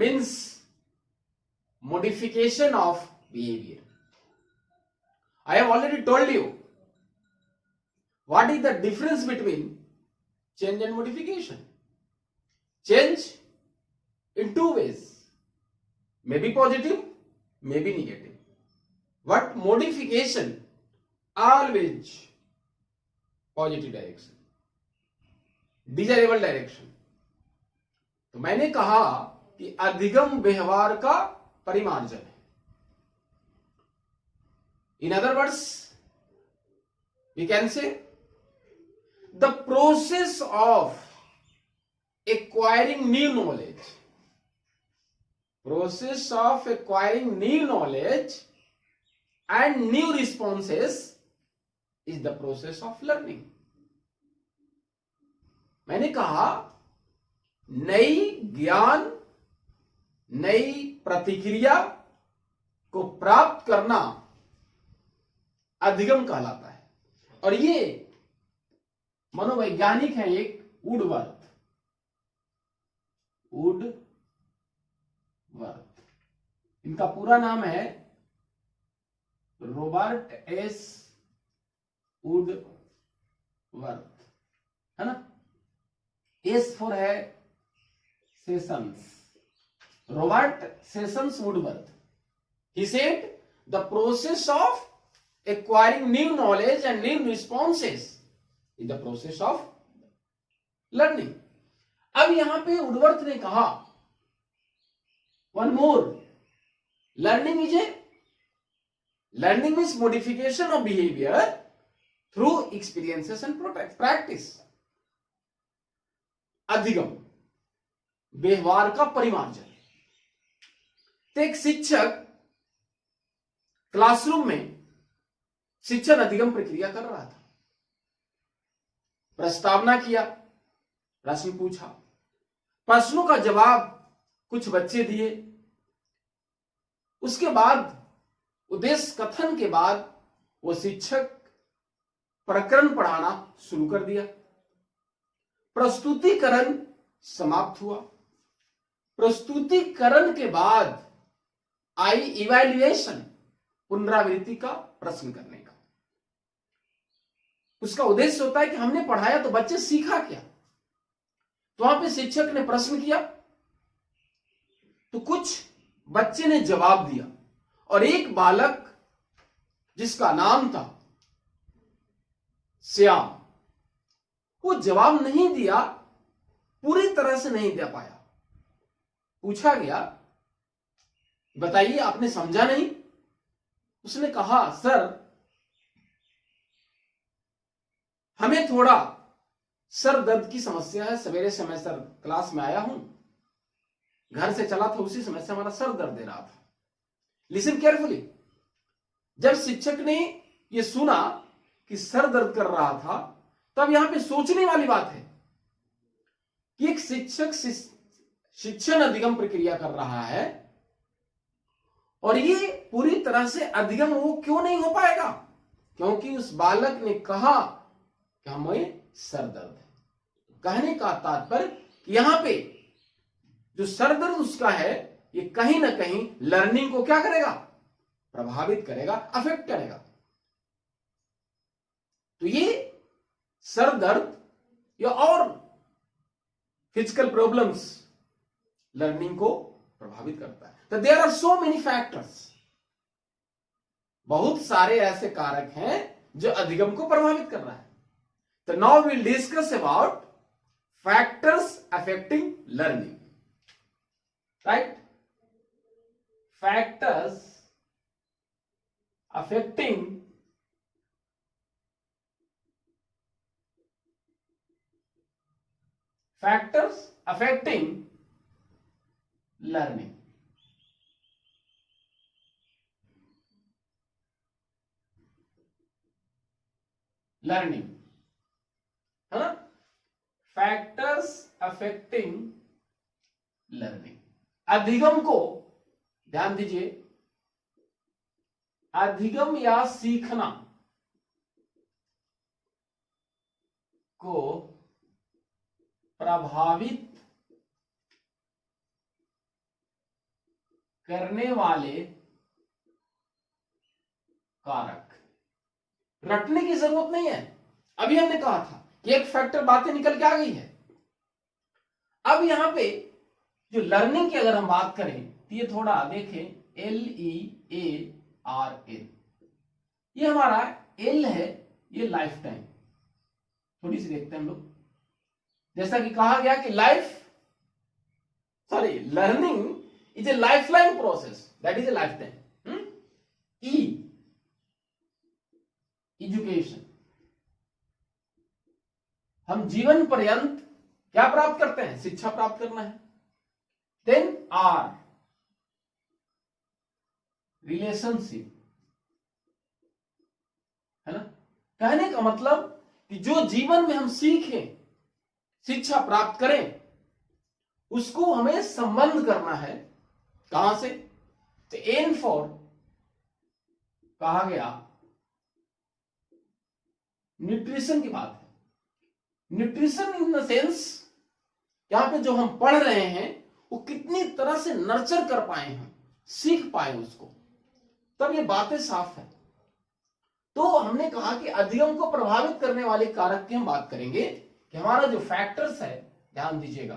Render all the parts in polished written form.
means modification of behavior. I have already told you what is the difference between change and modification. Change in two ways, maybe positive, maybe negative. But modification always positive direction, desirable direction. तो मैंने कहा कि अधिगम व्यवहार का परिमार्जन है. In other words we can say the process of acquiring new knowledge, process of acquiring new knowledge and new responses is the process of learning. मैंने कहा नई ज्ञान, नई प्रतिक्रिया को प्राप्त करना अधिगम कहलाता है. और ये मनोवैज्ञानिक है एक वुडवर्थ. इनका पूरा नाम है रॉबर्ट एस वुडवर्थ, है ना. एस फॉर है sessions, Robert sessions Woodworth. He said the process of acquiring new knowledge and new responses is the process of learning. अब यहां पे वुडवर्थ ने कहा one more, learning is modification of behaviour through experiences and practice. अधिगम व्यवहार का परिमार्जन. तो एक शिक्षक क्लासरूम में शिक्षण अधिगम प्रक्रिया कर रहा था. प्रस्तावना किया, प्रश्न पूछा, प्रश्नों का जवाब कुछ बच्चे दिए. उसके बाद उद्देश्य कथन के बाद वो शिक्षक प्रकरण पढ़ाना शुरू कर दिया. प्रस्तुतिकरण समाप्त हुआ. प्रस्तुतिकरण के बाद आई इवैल्यूएशन, पुनरावृत्ति का, प्रश्न करने का. उसका उद्देश्य होता है कि हमने पढ़ाया तो बच्चे सीखा क्या. तो वहां पे शिक्षक ने प्रश्न किया तो कुछ बच्चे ने जवाब दिया और एक बालक जिसका नाम था श्याम, वो जवाब नहीं दिया, पूरी तरह से नहीं दे पाया. पूछा गया बताइए आपने समझा नहीं. उसने कहा सर हमें थोड़ा सर दर्द की समस्या है, सवेरे से मैं सर क्लास में आया हूं, घर से चला था, उसी समय से हमारा सर दर्द दे रहा था. Listen carefully. जब शिक्षक ने यह सुना कि सर दर्द कर रहा था, तब यहां पे सोचने वाली बात है कि एक शिक्षक शिक्षण अधिगम प्रक्रिया कर रहा है और ये पूरी तरह से अधिगम वो क्यों नहीं हो पाएगा, क्योंकि उस बालक ने कहा कि हमें सर दर्द है. कहने का तात्पर्य कि यहां पे जो सर दर्द उसका है ये कहीं ना कहीं लर्निंग को क्या करेगा, प्रभावित करेगा, अफेक्ट करेगा. तो ये सर दर्द या और फिजिकल प्रॉब्लम्स लर्निंग को प्रभावित करता है. तो there are so many factors, बहुत सारे ऐसे कारक हैं जो अधिगम को प्रभावित कर रहा है. तो now we will discuss about factors affecting learning. Right, factors affecting learning. Learning है ना, फैक्टर्स अफेक्टिंग लर्निंग. अधिगम को ध्यान दीजिए, अधिगम या सीखना को प्रभावित करने वाले कारक। रटने की जरूरत नहीं है। अभी हमने कहा था कि एक फैक्टर बातें निकल के आ गई है। अब यहां पे जो लर्निंग की अगर हम बात करें तो ये थोड़ा देखें, LEARN, ये हमारा L है, ये लाइफ टाइम। थोड़ी सी देखते हैं हम लोग। जैसा कि कहा गया कि learning is a life line process, that is a life time. Education, हम जीवन पर्यंत क्या प्राप्त करते हैं? शिक्षा प्राप्त करना है। देन R, रिलेशनशिप, है ना। कहने का मतलब कि जो जीवन में हम सीखें, शिक्षा प्राप्त करें, उसको हमें संबंध करना है। कहां से? तो एन फॉर कहा गया न्यूट्रिशन की बात है। न्यूट्रिशन इन द सेंस यहां पे जो हम पढ़ रहे हैं वो कितनी तरह से नर्चर कर पाए हम, सीख पाए उसको, तब ये बातें साफ है। तो हमने कहा कि अधिगम को प्रभावित करने वाले कारक की हम बात करेंगे कि हमारा जो फैक्टर्स है, ध्यान दीजिएगा,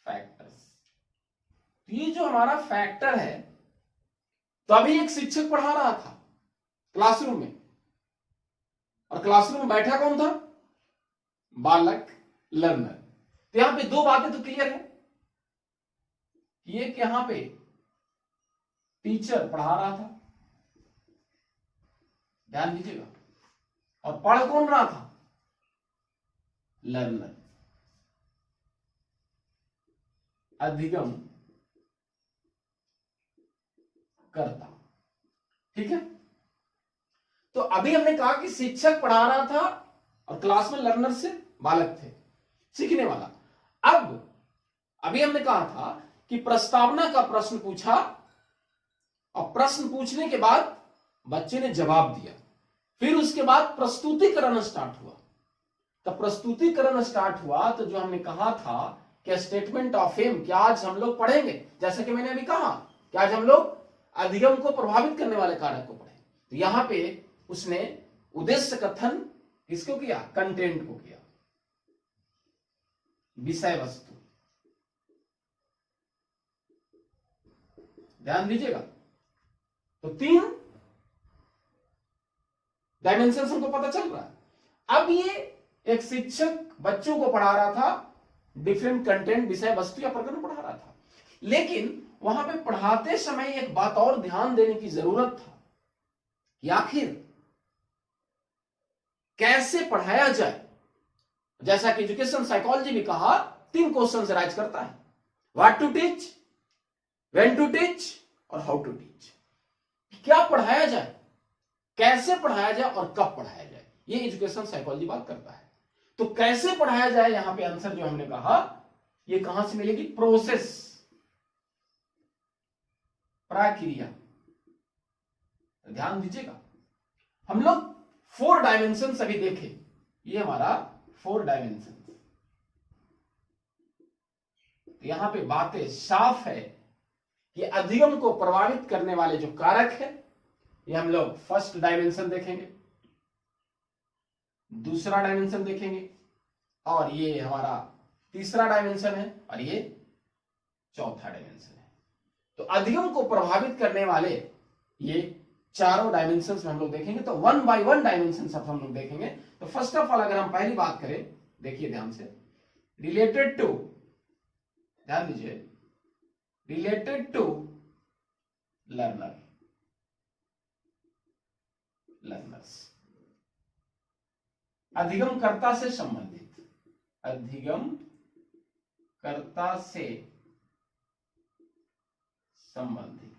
फैक्टर्स। तो ये जो हमारा फैक्टर है, तो अभी एक शिक्षक पढ़ा रहा था क्लासरूम में, और क्लासरूम में बैठा कौन था? बालक, लर्नर। तो यहां पे दो बातें तो क्लियर है। ये कि यहां पे टीचर पढ़ा रहा था, ध्यान दीजिएगा, और पढ़ कौन रहा था? लर्नर। अधिगम करता। ठीक है। तो अभी हमने कहा कि शिक्षक पढ़ा रहा था और क्लास में लर्नर से बालक थे, सीखने वाला। अब अभी हमने कहा था कि प्रस्तावना का प्रश्न पूछा, और प्रश्न पूछने के बाद बच्चे ने जवाब दिया, फिर उसके बाद प्रस्तुतिकरण स्टार्ट हुआ। तो प्रस्तुतिकरण स्टार्ट हुआ तो जो हमने कहा था कि स्टेटमेंट ऑफ एम, क्या आज हम लोग पढ़ेंगे, जैसे कि मैंने अभी कहा कि आज हम लोग अधिगम को प्रभावित करने वाले कारक को पढ़ेंगे। तो यहां पे उसने उद्देश्य कथन किसको किया? कंटेंट को किया, विषय वस्तु। ध्यान दीजिएगा। तो 3 डायमेंशन हमको पता चल रहा है। अब ये एक शिक्षक बच्चों को पढ़ा रहा था, डिफरेंट कंटेंट, विषय वस्तु या प्रकरण पढ़ा रहा था, लेकिन वहां पे पढ़ाते समय एक बात और ध्यान देने की जरूरत था कि आखिर कैसे पढ़ाया जाए। जैसा कि एजुकेशन साइकोलॉजी भी कहा, 3 क्वेश्चन से राइज करता है, what to teach, when to teach और हाउ टू टीच। क्या पढ़ाया जाए, कैसे पढ़ाया जाए और कब पढ़ाया जाए, ये एजुकेशन साइकोलॉजी बात करता है। तो कैसे पढ़ाया जाए, यहां पे आंसर जो हमने कहा, ये कहां से मिलेगी? प्रोसेस, प्रक्रिया। तो ध्यान दीजिएगा, हम लोग 4 डायमेंशन अभी देखे, ये हमारा 4 डायमेंशन। तो यहां पे बातें साफ है कि अधिगम को प्रभावित करने वाले जो कारक है, ये हम लोग फर्स्ट डायमेंशन देखेंगे, दूसरा डायमेंशन देखेंगे, और ये हमारा तीसरा डायमेंशन है, और ये चौथा डायमेंशन है। तो अधिगम को प्रभावित करने वाले ये चारों डायमेंशन में हम लोग देखेंगे। तो 1 by 1 डायमेंशन सब हम लोग देखेंगे। तो फर्स्ट ऑफ ऑल अगर हम पहली बात करें, देखिए ध्यान से, रिलेटेड टू, ध्यान दीजिए, रिलेटेड टू लर्नर, लर्नर्स, अधिगम कर्ता से संबंधित, अधिगम कर्ता से संबंधित।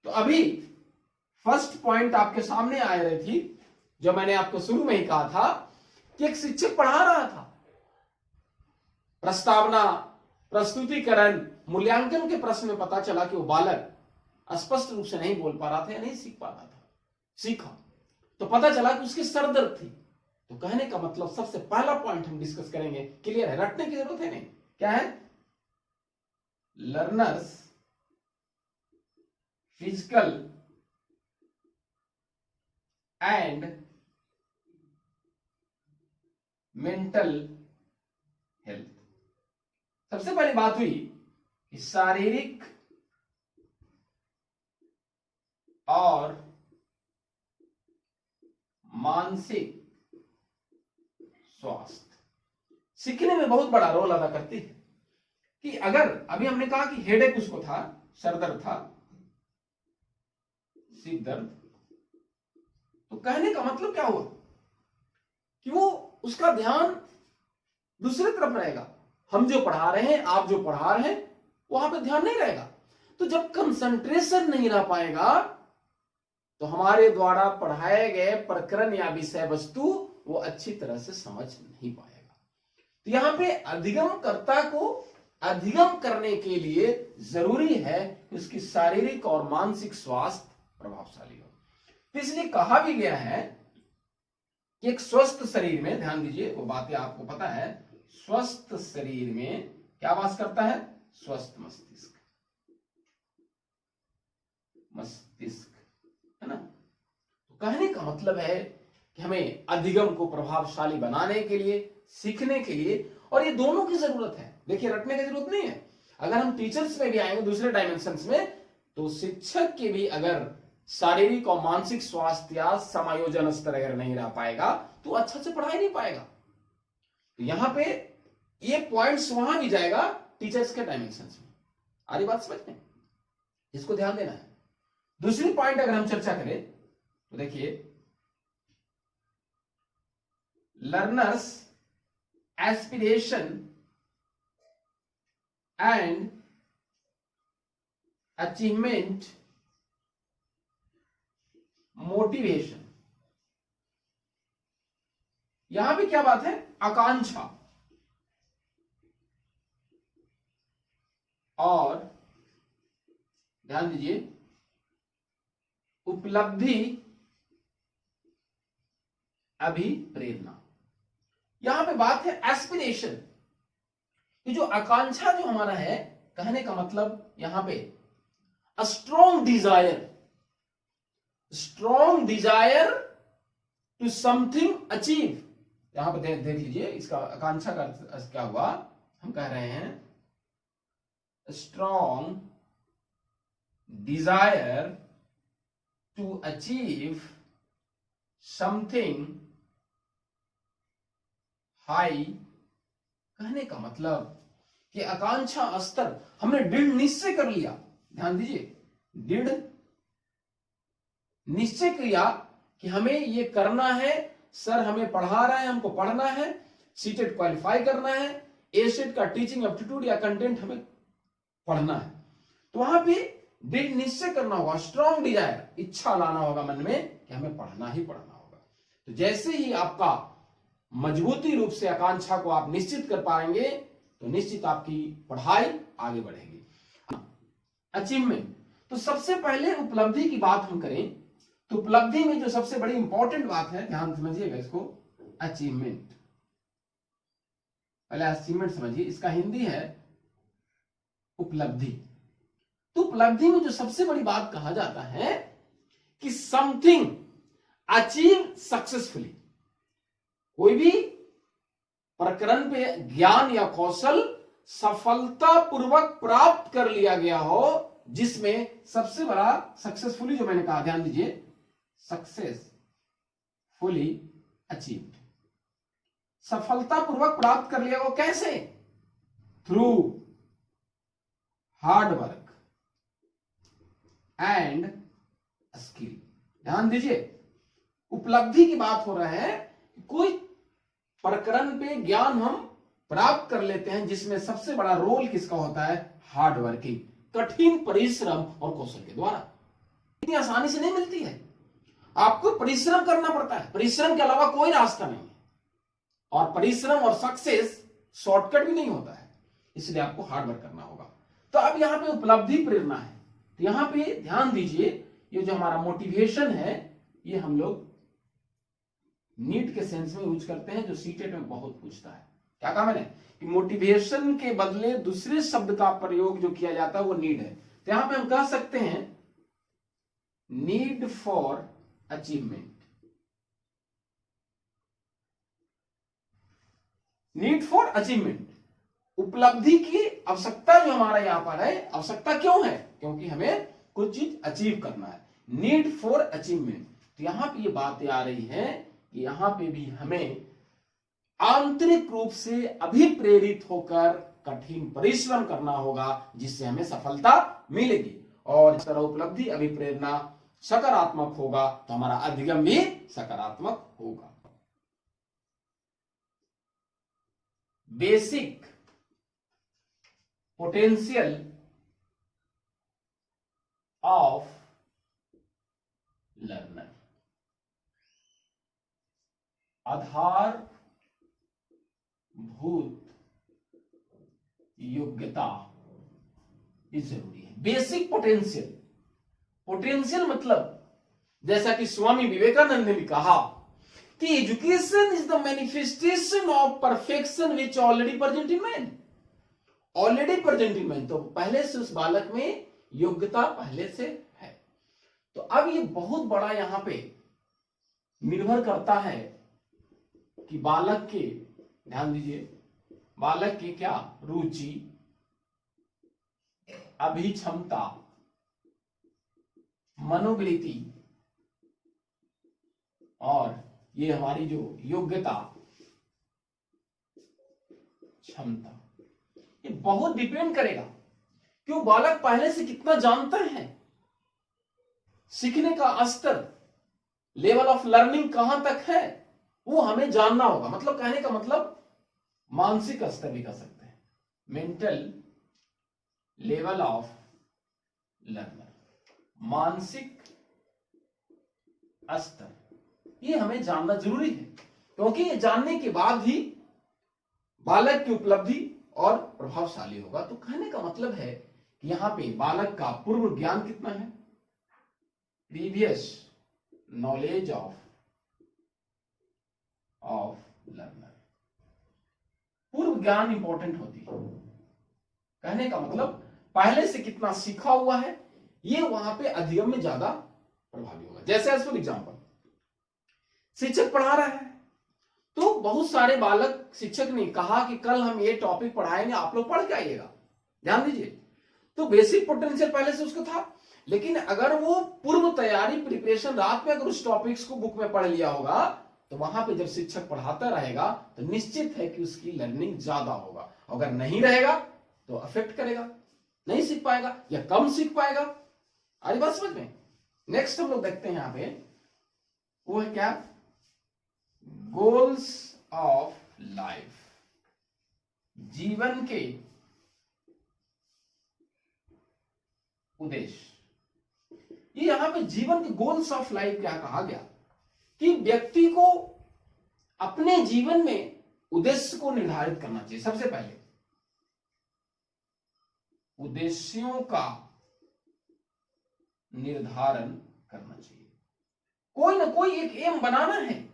तो अभी फर्स्ट पॉइंट आपके सामने आ रही थी, जो मैंने आपको शुरू में ही कहा था कि एक शिक्षक पढ़ा रहा था, प्रस्तावना, प्रस्तुतिकरण, मूल्यांकन के प्रश्न में पता चला कि वो बालक स्पष्ट रूप से नहीं बोल पा रहा था या नहीं सीख पा रहा था। सीखा तो पता चला कि उसकी सर दर्द थी। तो कहने का मतलब सबसे पहला पॉइंट हम डिस्कस करेंगे, क्लियर है, रटने की जरूरत है नहीं, क्या है? Learners physical and mental health. सबसे पहली बात हुई कि शारीरिक और मानसिक स्वास्थ्य सीखने में बहुत बड़ा रोल अदा करती है। कि अगर अभी हमने कहा कि हेडेक उसको था, सरदर्द था, सिर दर्द, तो कहने का मतलब क्या हुआ कि वो उसका ध्यान दूसरी तरफ रहेगा। हम जो पढ़ा रहे हैं, आप जो पढ़ा रहे हैं, वहां पे ध्यान नहीं रहेगा। तो जब कंसंट्रेशन नहीं रह पाएगा तो हमारे द्वारा पढ़ाए गए प्रकरण या विषय वस्तु वो अच्छी तरह से समझ नहीं पाएगा। तो यहां पे अधिगमकर्ता को अधिगम करने के लिए जरूरी है कि उसकी शारीरिक और मानसिक स्वास्थ्य प्रभावशाली हो। इसलिए कहा भी गया है कि एक स्वस्थ शरीर में, ध्यान दीजिए वो बातें आपको पता है, स्वस्थ शरीर में क्या वास करता है? स्वस्थ मस्तिष्क। मस्तिष्क है ना। तो कहने का मतलब है कि हमें अधिगम को प्रभावशाली बनाने के लिए, सीखने के लिए, और ये दोनों की जरूरत है। देखिए रटने की जरूरत नहीं है। अगर हम टीचर्स में भी आएंगे दूसरे डायमेंशंस में, तो शिक्षक के भी अगर शारीरिक और मानसिक स्वास्थ्य या समायोजन स्तर अगर नहीं रह पाएगा तो अच्छा से पढ़ाई नहीं पाएगा। तो यहां पे ये पॉइंट्स वहां भी जाएगा टीचर्स के डायमेंशंस में। आ रही बात समझ में? इसको ध्यान देना है। दूसरी पॉइंट अगर हम चर्चा करें तो देखिए, learners aspiration and achievement motivation. यहां भी क्या बात है? आकांक्षा और ध्यान दीजिए उपलब्धि अभिप्रेरणा। यहां पे बात है एस्पिरेशन। ये जो आकांक्षा जो हमारा है, कहने का मतलब यहां पे a strong desire to something achieve. यहां पे देख लीजिए इसका आकांक्षा का अर्थ क्या हुआ। हम कह रहे हैं strong desire to achieve something high. कहने का मतलब कि आकांक्षा स्तर हमने दृढ़ निश्चय कर लिया। ध्यान दीजिए, दृढ़ निश्चय किया कि हमें ये करना है, सर हमें पढ़ा रहा है, हमको पढ़ना है, सीटेट क्वालिफाई करना है, एसेट का टीचिंग एप्टीट्यूड या कंटेंट हमें पढ़ना है। तो वहां पे दृढ़ निश्चय करना होगा, स्ट्रॉन्ग डिजायर, इच्छा लाना होगा मन में कि हमें पढ़ना ही पढ़ना होगा। तो जैसे ही आपका मजबूती रूप से आकांक्षा को आप निश्चित कर पाएंगे तो निश्चित आपकी पढ़ाई आगे बढ़ेगी। अचीवमेंट, तो सबसे पहले उपलब्धि की बात हम करें तो उपलब्धि में जो सबसे बड़ी इंपॉर्टेंट बात है, ध्यान समझिएगा इसको, अचीवमेंट। पहले अचीवमेंट समझिए, इसका हिंदी है उपलब्धि। तो उपलब्धि में जो सबसे बड़ी बात कहा जाता है कि समथिंग अचीव सक्सेसफुली। कोई भी प्रकरण पे ज्ञान या कौशल सफलतापूर्वक प्राप्त कर लिया गया हो, जिसमें सबसे बड़ा सक्सेसफुली जो मैंने कहा, ध्यान दीजिए, सक्सेसफुली अचीव्ड, सफलतापूर्वक प्राप्त कर लिया हो। कैसे? Through hard work and skill. ध्यान दीजिए, उपलब्धि की बात हो रहा है, कोई प्रकरण पे ज्ञान हम प्राप्त कर लेते हैं जिसमें सबसे बड़ा रोल किसका होता है? हार्ड वर्किंग, कठिन परिश्रम और कौशल के द्वारा। इतनी आसानी से नहीं मिलती है, आपको परिश्रम करना पड़ता है। परिश्रम के अलावा कोई रास्ता नहीं है, और परिश्रम और सक्सेस शॉर्टकट भी नहीं होता है, इसलिए आपको हार्ड वर्क करना होगा। तो अब यहां पे उपलब्धि प्रेरणा है, तो यहां पे ध्यान दीजिए, ये जो हमारा मोटिवेशन है, ये हम लोग नीट के सेंस में यूज करते हैं, जो सीटेट में बहुत पूछता है। क्या कहा मैंने कि मोटिवेशन के बदले दूसरे शब्द का प्रयोग जो किया जाता है वो नीड है। तो यहां पे हम कह सकते हैं need for achievement. Need for achievement, उपलब्धि की आवश्यकता जो हमारा यहां पर है। आवश्यकता क्यों है? क्योंकि हमें कुछ चीज अचीव करना है। Need for achievement. तो यहां पे ये बातें आ रही हैं कि यहां पे भी हमें आंतरिक रूप से अभिप्रेरित होकर कठिन परिश्रम करना होगा, जिससे हमें सफलता मिलेगी। और इस तरह उपलब्धि अभिप्रेरणा सकारात्मक होगा तो हमारा अधिगम भी सकारात्मक होगा। बेसिक पोटेंशियल ऑफ लर्नर, आधारभूत योग्यता ये जरूरी है। बेसिक पोटेंशियल, पोटेंशियल मतलब जैसा कि स्वामी विवेकानंद ने भी कहा कि education is the manifestation of perfection which already present in man. Already present in man, तो पहले से उस बालक में योग्यता पहले से है। तो अब ये बहुत बड़ा यहां पे निर्भर करता है कि बालक के, ध्यान दीजिए, बालक की क्या रुचि, अभिक्षमता, मनोवृत्ति और ये हमारी जो योग्यता, क्षमता, ये बहुत डिपेंड करेगा कि वो बालक पहले से कितना जानता है, सीखने का स्तर, लेवल ऑफ लर्निंग कहां तक है, वो हमें जानना होगा। मतलब कहने का मतलब मानसिक स्तर भी कह सकते हैं, मेंटल लेवल ऑफ लर्नर, मानसिक स्तर, ये हमें जानना जरूरी है। क्योंकि ये जानने के बाद ही बालक की उपलब्धि और प्रभावशाली होगा। तो कहने का मतलब है कि यहां पे बालक का पूर्व ज्ञान कितना है, प्रीवियस नॉलेज ऑफ लर्नर, पूर्व ज्ञान इंपॉर्टेंट होती है। कहने का मतलब पहले से कितना सीखा हुआ है, ये वहां पे अधिगम में ज्यादा प्रभावी होगा। जैसे एज फॉर एग्जाम्पल, शिक्षक पढ़ा रहा है तो बहुत सारे बालक, शिक्षक ने कहा कि कल हम ये टॉपिक पढ़ाएंगे, आप लोग पढ़ के आइएगा, ध्यान दीजिए। तो बेसिक पोटेंशियल पहले से उसको था, लेकिन अगर वो पूर्व तैयारी, प्रिपरेशन, रात में अगर उस टॉपिक्स को बुक में पढ़ लिया होगा तो वहां पे जब शिक्षक पढ़ाता रहेगा तो निश्चित है कि उसकी लर्निंग ज्यादा होगा। अगर नहीं रहेगा तो अफेक्ट करेगा, नहीं सीख पाएगा या कम सीख पाएगा। आज बात समझ में। नेक्स्ट हम लोग देखते हैं यहां पे, वो है क्या, गोल्स ऑफ लाइफ, जीवन के उद्देश्य। ये यहां पे जीवन के गोल्स ऑफ लाइफ क्या कहा गया कि व्यक्ति को अपने जीवन में उद्देश्य को निर्धारित करना चाहिए। सबसे पहले उद्देश्यों का निर्धारण करना चाहिए। कोई ना कोई एक एम बनाना है,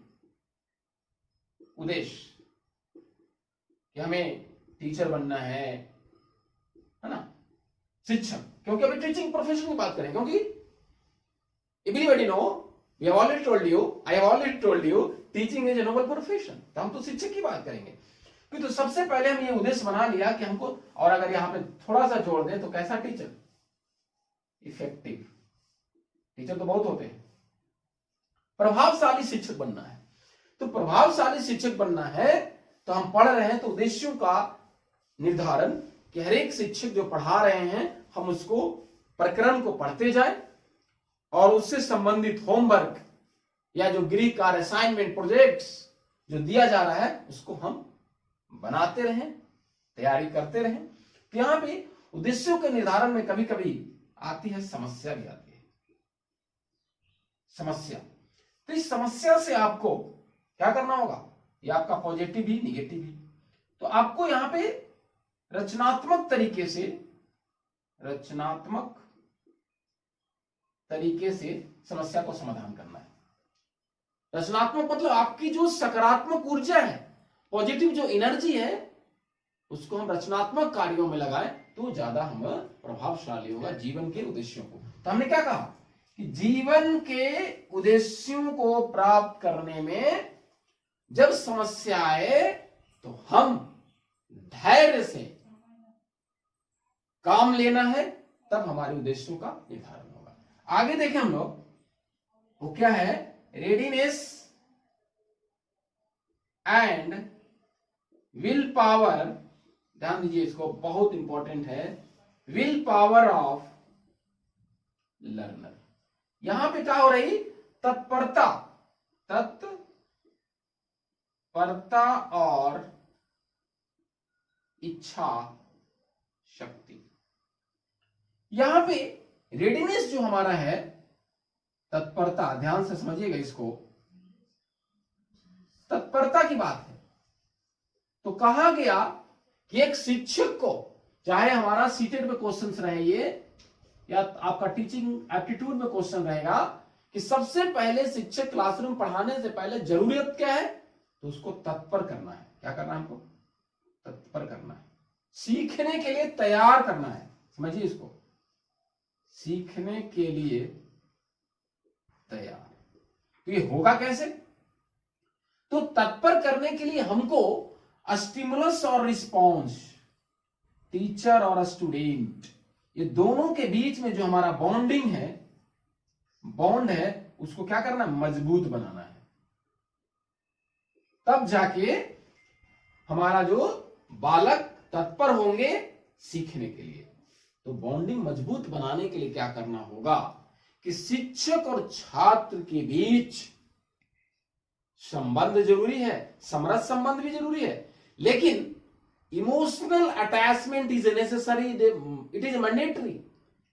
उद्देश्य कि हमें टीचर बनना है ना, शिक्षक, क्योंकि अभी टीचिंग प्रोफेशन की बात करें, क्योंकि everybody know, we have already told you, I have already told you, teaching is a noble profession. तो हम तो शिक्षक की बात करेंगे। तो सबसे पहले हम ये उद्देश्य बना लिया कि हमको, और अगर यहां पे थोड़ा सा जोड़ दें तो कैसा टीचर, इफेक्टिव टीचर तो बहुत होते हैं, प्रभावशाली शिक्षक बनना है। तो प्रभावशाली शिक्षक बनना है तो हम पढ़ रहे हैं तो उद्देश्यों का निर्धारण कि हर एक शिक्षक जो पढ़ा रहे हैं हम उसको, प्रकरण को पढ़ते जाएं और उससे संबंधित होमवर्क या जो गृह कार्य, असाइनमेंट, प्रोजेक्ट्स जो दिया जा रहा है उसको हम बनाते रहें, तैयारी करते रहें। तो यहां पे उद्देश्यों के निर्धारण में कभी कभी आती है समस्या भी आती है, समस्या। तो इस समस्या से आपको क्या करना होगा, ये आपका पॉजिटिव भी निगेटिव भी। तो आपको यहां पे रचनात्मक तरीके से समस्या को समाधान करना है। रचनात्मक मतलब आपकी जो सकारात्मक ऊर्जा है पॉजिटिव जो एनर्जी है उसको हम रचनात्मक कार्यों में लगाएं तो ज्यादा हम प्रभावशाली होगा जीवन के उद्देश्यों को। तो हमने क्या कहा कि जीवन के उद्देश्यों को प्राप्त करने में जब समस्या आए तो हम धैर्य से काम लेना है, तब हमारे उद्देश्यों का निर्धारण होगा। आगे देखें हम लोग, वो क्या है, रेडीनेस एंड विल पावर। ध्यान दीजिए, इसको बहुत इंपॉर्टेंट है, विल पावर ऑफ लर्नर। यहां पे क्या हो रही, तत्परता, तत्परता और इच्छा शक्ति। यहां पे रेडीनेस जो हमारा है, तत्परता, ध्यान से समझिएगा इसको, तत्परता की बात है। तो कहा गया कि एक शिक्षक को, चाहे हमारा सीटेट में क्वेश्चन रहे ये या आपका टीचिंग एप्टीट्यूड में क्वेश्चन रहेगा, कि सबसे पहले शिक्षक क्लासरूम पढ़ाने से पहले जरूरियत क्या है, तो उसको तत्पर करना है। क्या करना है हमको, तत्पर करना है, सीखने के लिए तैयार करना है। समझिए इसको, सीखने के लिए तैयार। तो ये होगा कैसे, तो तत्पर करने के लिए हमको स्टिमुलस और रिस्पॉन्स, टीचर और स्टूडेंट, ये दोनों के बीच में जो हमारा बॉन्डिंग है, बॉन्ड है, उसको क्या करना है, मजबूत बनाना है। तब जाके हमारा जो बालक तत्पर होंगे सीखने के लिए। तो बॉन्डिंग मजबूत बनाने के लिए क्या करना होगा कि शिक्षक और छात्र के बीच संबंध जरूरी है, समरस संबंध भी जरूरी है, लेकिन emotional attachment is necessary, it is mandatory.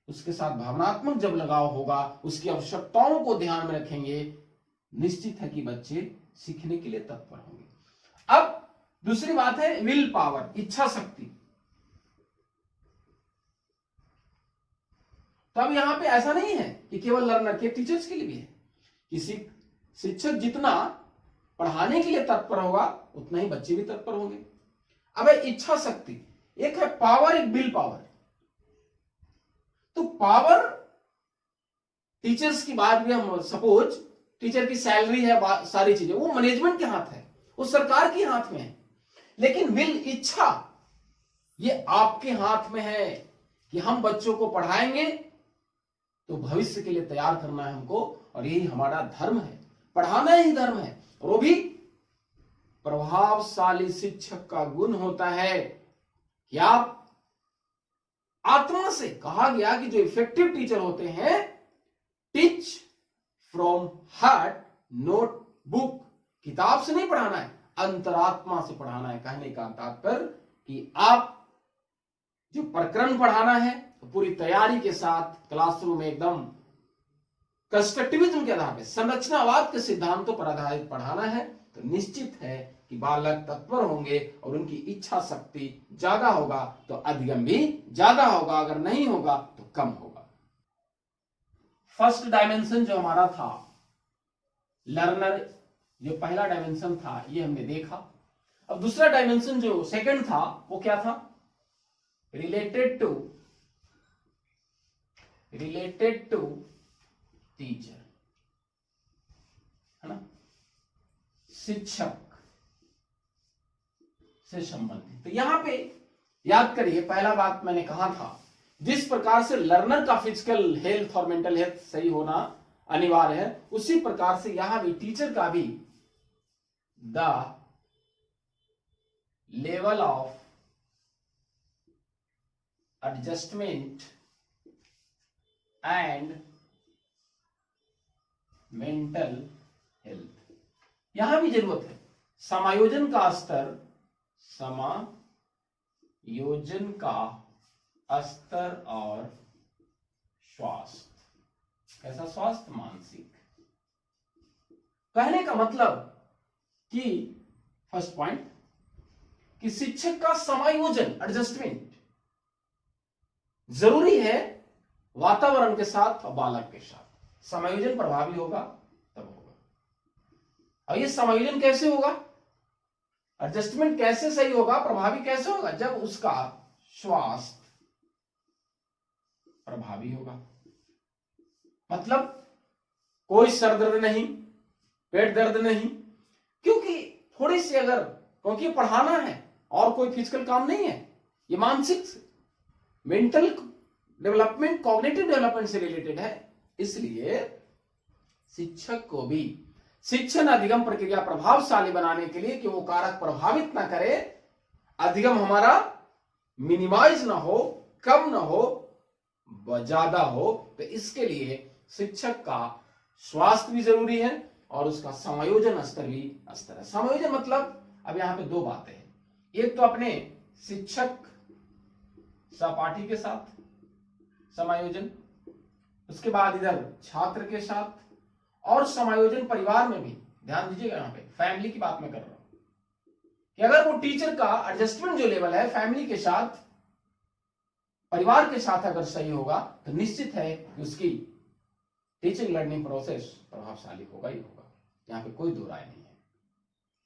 उसके साथ भावनात्मक जब लगाव होगा, उसकी आवश्यकताओं को ध्यान में रखेंगे, निश्चित है कि बच्चे सीखने के लिए तत्पर होंगे। अब दूसरी बात है विल पावर, इच्छा शक्ति। तो अब यहां पे ऐसा नहीं है कि केवल लर्नर के, टीचर्स के लिए भी है कि शिक्षक जितना पढ़ाने के लिए तत्पर होगा उतना ही बच्चे भी तत्पर होंगे। अब है इच्छा शक्ति, एक है पावर, एक विल पावर। तो पावर, टीचर्स की बात भी हम सपोज, टीचर की सैलरी है, सारी चीजें, वो मैनेजमेंट के हाथ है, वो सरकार के हाथ में है। लेकिन विल, इच्छा, ये आपके हाथ में है कि हम बच्चों को पढ़ाएंगे तो भविष्य के लिए तैयार करना है हमको, और यही हमारा धर्म है, पढ़ाना ही धर्म है। और वो भी प्रभावशाली शिक्षक का गुण होता है कि आप आत्मा से, कहा गया कि जो इफेक्टिव टीचर होते हैं, teach from heart note book, किताब से नहीं पढ़ाना है, अंतरात्मा से पढ़ाना है। कहने का तात्पर्य कि आप जो प्रकरण पढ़ाना है तो पूरी तैयारी के साथ क्लासरूम में एकदम कंस्ट्रक्टिविज्म के आधार पर, संरचनावाद के सिद्धांतों पर आधारित पढ़ाना है, तो निश्चित है कि बालक तत्पर होंगे और उनकी इच्छा शक्ति ज्यादा होगा तो अधिगम भी ज्यादा होगा, अगर नहीं होगा तो कम होगा। फर्स्ट डायमेंशन जो हमारा था लर्नर, जो पहला डायमेंशन था ये हमने देखा। अब दूसरा डायमेंशन जो सेकंड था वो क्या था, रिलेटेड टू टीचर, है ना, शिक्षक से संबंधित। तो यहां पे याद करिए, पहला बात मैंने कहा था, जिस प्रकार से लर्नर का फिजिकल हेल्थ और मेंटल हेल्थ सही होना अनिवार्य है, उसी प्रकार से यहां भी टीचर का भी the level of adjustment and mental health, यहां भी जरूरत है समायोजन का स्तर, समायोजन का स्तर और स्वास्थ्य। कैसा स्वास्थ्य, मानसिक। कहने का मतलब कि फर्स्ट पॉइंट कि शिक्षक का समायोजन, एडजस्टमेंट जरूरी है वातावरण के साथ और बालक के साथ। समायोजन प्रभावी होगा तब होगा। और ये समायोजन कैसे होगा, एडजस्टमेंट कैसे सही होगा, प्रभावी कैसे होगा, जब उसका स्वास्थ्य प्रभावी होगा। मतलब कोई सर दर्द नहीं, पेट दर्द नहीं, क्योंकि थोड़ी सी अगर, क्योंकि पढ़ाना है और कोई फिजिकल काम नहीं है, ये मानसिक मेंटल डेवलपमेंट, कॉग्निटिव डेवलपमेंट से रिलेटेड है। इसलिए शिक्षक को भी शिक्षण अधिगम प्रक्रिया प्रभावशाली बनाने के लिए कि वो कारक प्रभावित ना करे, अधिगम हमारा मिनिमाइज ना हो, कम ना हो, ज्यादा हो, तो इसके लिए शिक्षक का स्वास्थ्य भी जरूरी है और उसका समायोजन स्तर भी स्तर है। समायोजन मतलब अब यहां पे दो बातें हैं, एक तो अपने शिक्षक सहपाठी के साथ समायोजन, उसके बाद इधर छात्र के साथ, और समायोजन परिवार में भी। ध्यान दीजिएगा, यहां पे फैमिली की बात मैं कर रहा हूं कि अगर वो टीचर का एडजस्टमेंट जो लेवल है फैमिली के साथ, परिवार के साथ अगर सही होगा तो निश्चित है कि उसकी टीचिंग लर्निंग प्रोसेस प्रभावशाली होगा ही होगा, यहां पे कोई दो राय नहीं है।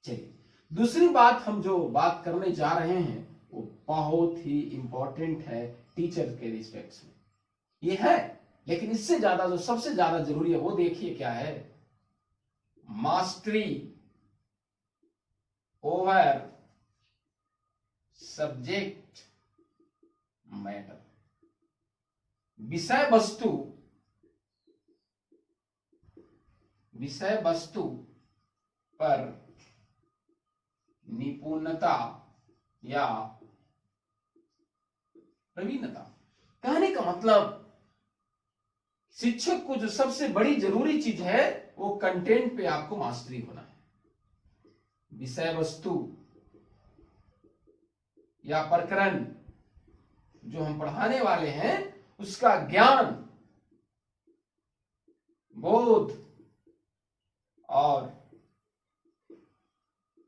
चलिए दूसरी बात हम जो बात करने जा रहे हैं वो बहुत ही इंपॉर्टेंट है टीचर के रिस्पेक्ट में, ये है, लेकिन इससे ज्यादा जो सबसे ज्यादा जरूरी है वो देखिए क्या है, मास्टरी ओवर सब्जेक्ट मैटर। विषय वस्तु पर निपुणता या प्रवीणता। कहने का मतलब शिक्षक को जो सबसे बड़ी जरूरी चीज है वो कंटेंट पे आपको मास्टरी होना है। विषय वस्तु या प्रकरण जो हम पढ़ाने वाले हैं उसका ज्ञान, बोध और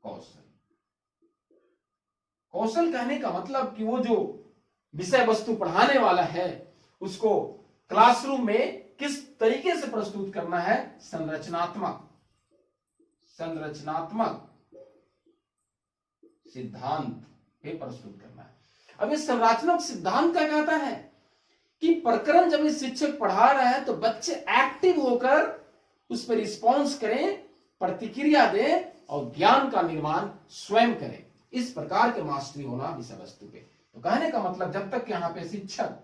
कौशल। कौशल कहने का मतलब कि वो जो विषय वस्तु पढ़ाने वाला है उसको क्लासरूम में किस तरीके से प्रस्तुत करना है, संरचनात्मक सिद्धांत पे प्रस्तुत करना है। अब इस संरचनात्मक सिद्धांत क्या कहता है कि प्रकरण जब इस शिक्षक पढ़ा रहा है तो बच्चे एक्टिव होकर उस पर रिस्पॉन्स करें, प्रतिक्रिया दें और ज्ञान का निर्माण स्वयं करें। इस प्रकार के मास्टरी होना विषय वस्तु पे। तो कहने का मतलब जब तक यहां पे शिक्षक,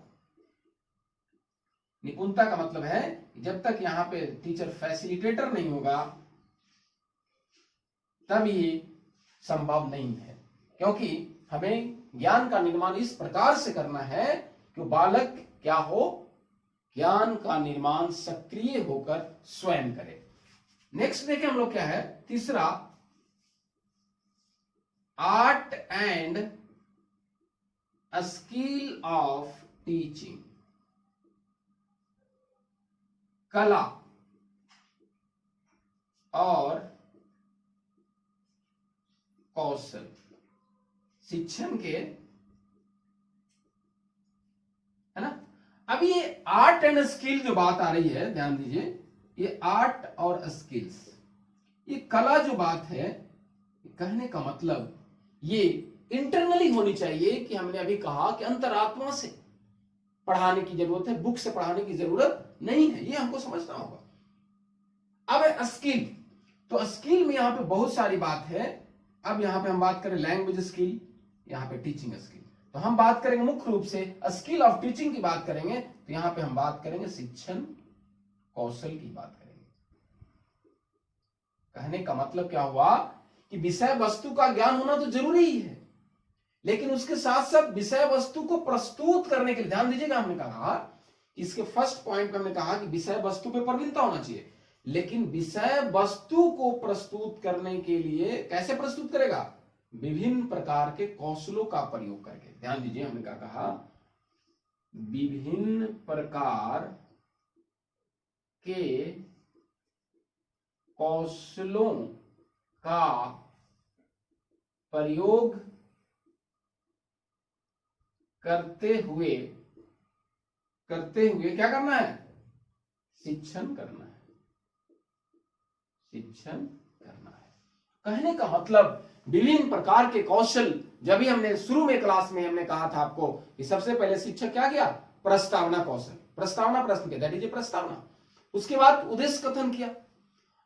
निपुणता का मतलब है जब तक यहां पे टीचर फैसिलिटेटर नहीं होगा तब ये संभव नहीं है, क्योंकि हमें ज्ञान का निर्माण इस प्रकार से करना है कि बालक क्या हो, ज्ञान का निर्माण सक्रिय होकर स्वयं करे। नेक्स्ट देखें हम लोग क्या है, तीसरा, art and skill of teaching. कला और कौशल शिक्षण के, है ना। अब ये आर्ट एंड स्किल जो बात आ रही है, ध्यान दीजिए, ये आर्ट और स्किल्स, ये कला जो बात है, कहने का मतलब ये इंटरनली होनी चाहिए कि हमने अभी कहा कि अंतरात्मा से पढ़ाने की जरूरत है, बुक से पढ़ाने की जरूरत नहीं है, ये हमको समझना होगा। अब स्किल, तो स्किल में यहां पे बहुत सारी बात है। अब यहां पे हम बात करें लैंग्वेज स्किल, यहां पे टीचिंग स्किल, तो हम बात करेंगे मुख्य रूप से स्किल ऑफ टीचिंग की बात करेंगे, तो यहां पे हम बात करेंगे शिक्षण कौशल की बात करेंगे। कहने का मतलब क्या हुआ कि विषय वस्तु का ज्ञान होना तो जरूरी ही है, लेकिन उसके साथ साथ विषय वस्तु को प्रस्तुत करने के लिए, ध्यान दीजिएगा, हमने कहा इसके फर्स्ट पॉइंट पे हमने कहा कि विषय वस्तु पे प्रवीणता होना चाहिए, लेकिन विषय वस्तु को प्रस्तुत करने के लिए कैसे प्रस्तुत करेगा, विभिन्न प्रकार के कौशलों का प्रयोग करके। ध्यान दीजिए, हमने क्या कहा, विभिन्न प्रकार के कौशलों का प्रयोग करते हुए क्या करना है, शिक्षण करना है, शिक्षण करना है। कहने का मतलब विभिन्न प्रकार के कौशल, जब भी हमने शुरू में क्लास में हमने कहा था आपको कि सबसे पहले शिक्षक क्या किया, प्रस्तावना कौशल, प्रस्तावना प्रश्न किया, दैट इज प्रस्तावना। उसके बाद उद्देश्य कथन किया।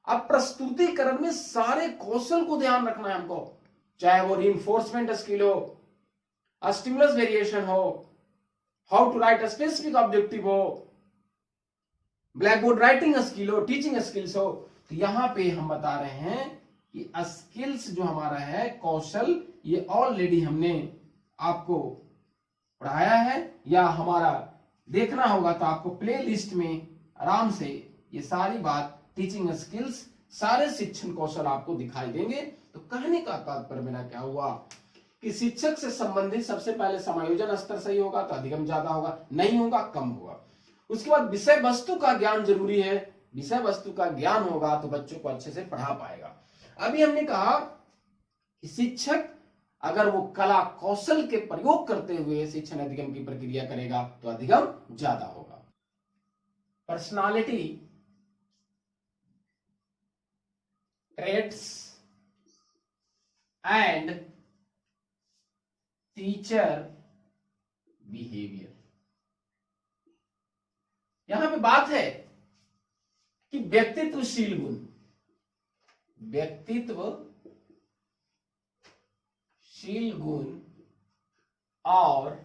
अब प्रस्तुतिकरण में सारे कौशल को ध्यान रखना है हमको, चाहे वो रीइंफोर्समेंट स्किल हो, स्टिमुलस वेरिएशन हो, how to write specific objective हो, ब्लैक बोर्ड राइटिंग स्किल हो, टीचिंग स्किल्स हो। तो यहां पे हम बता रहे हैं कि स्किल्स जो हमारा है, कौशल, ये ऑलरेडी हमने आपको पढ़ाया है, या हमारा देखना होगा तो आपको प्ले लिस्ट में आराम से ये सारी बात, टीचिंग स्किल्स, सारे शिक्षण कौशल आपको दिखाई देंगे। तो कहने का तात्पर्य मेरा क्या हुआ कि शिक्षक से संबंधित सबसे पहले समायोजन स्तर सही होगा तो अधिगम ज्यादा होगा, नहीं होगा कम होगा। उसके बाद विषय वस्तु का ज्ञान जरूरी है, विषय वस्तु का ज्ञान होगा तो बच्चों को अच्छे से पढ़ा पाएगा। अभी हमने कहा कि शिक्षक अगर वो कला कौशल के प्रयोग करते हुए शिक्षण अधिगम की प्रक्रिया करेगा तो अधिगम ज्यादा होगा। Personality traits and teacher behaviour. यहां पे बात है कि व्यक्तित्वशील गुण, व्यक्तित्वशील गुण और